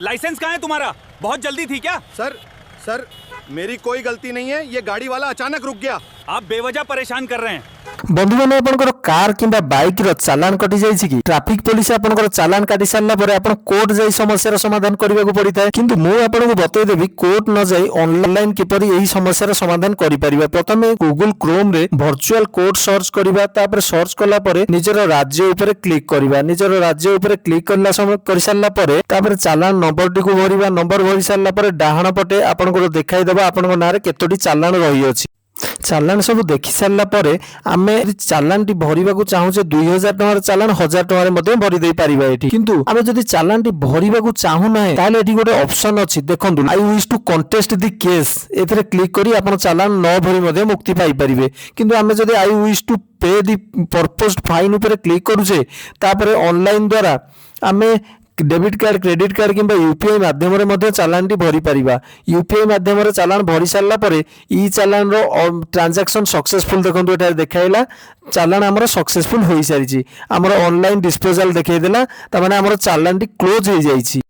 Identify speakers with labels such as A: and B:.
A: Licence कहाँ है तुम्हारा? बहुत जल्दी थी क्या?
B: सर मेरी कोई गलती नहीं है, ये गाड़ी वाला अचानक रुक गया।
A: आप बेवजह परेशान कर रहे हैं।
C: बंधु मैंने आपनकर कार किंबा बाइक रो चालान कटि जाइछि कि ट्रैफिक पुलिस आपनकर चालान काटि सारला परे आपन कोर्ट जाई समस्यार समाधान करबाकू पड़िଥାଏ किंतु मु आपनको बतै देबी कोर्ट न जाई ऑनलाइन किपरि एही समस्यार समाधान करि परिबा। प्रथमे गूगल क्रोम रे वर्चुअल कोर्ट सर्च करिबा, तापर सर्च कला परे निजर राज्य ऊपर क्लिक करिबा। निजर राज्य ऊपर क्लिक करला समय करि सारला परे तापर चालान नंबर टी को भरिबा। नंबर भरि सारला परे डाहाण पटे आपनकर देखाई देबा आपनकर नारे केतोटी चालान रही अछि। चालान सब देखि सारला परे आमे चालान टी भरिबा को चाहू जे 2000 टकार चालान 1000 टकार मध्ये भरि देई परिबा एठी। किंतु आमे जदि चालान टी भरिबा को चाहू नाही ताले एठी गोटे ऑप्शन अछि, देखंतु I wish to contest the case, एथरे क्लिक करी आपण चालान न भरि मध्ये मुक्ति पाई परिबे। किंतु आमे जदि I wish to pay the purpose fine ऊपर क्लिक करूजे तापर ऑनलाइन द्वारा आमे डेबिट कार्ड क्रेडिट कार्ड किंबा यूपीआई माध्यम रे मध्ये चालान टी भरि परिबा। यूपीआई माध्यम रे चालान भरि सारला परे ई चालान रो ट्रांजैक्शन सक्सेसफुल देखंतु एटा देखाइला चालान हमर सक्सेसफुल होई सारिछि। हमर ऑनलाइन डिस्पोजल देखाइ देला त माने हमर चालान टी क्लोज हो जाइछि।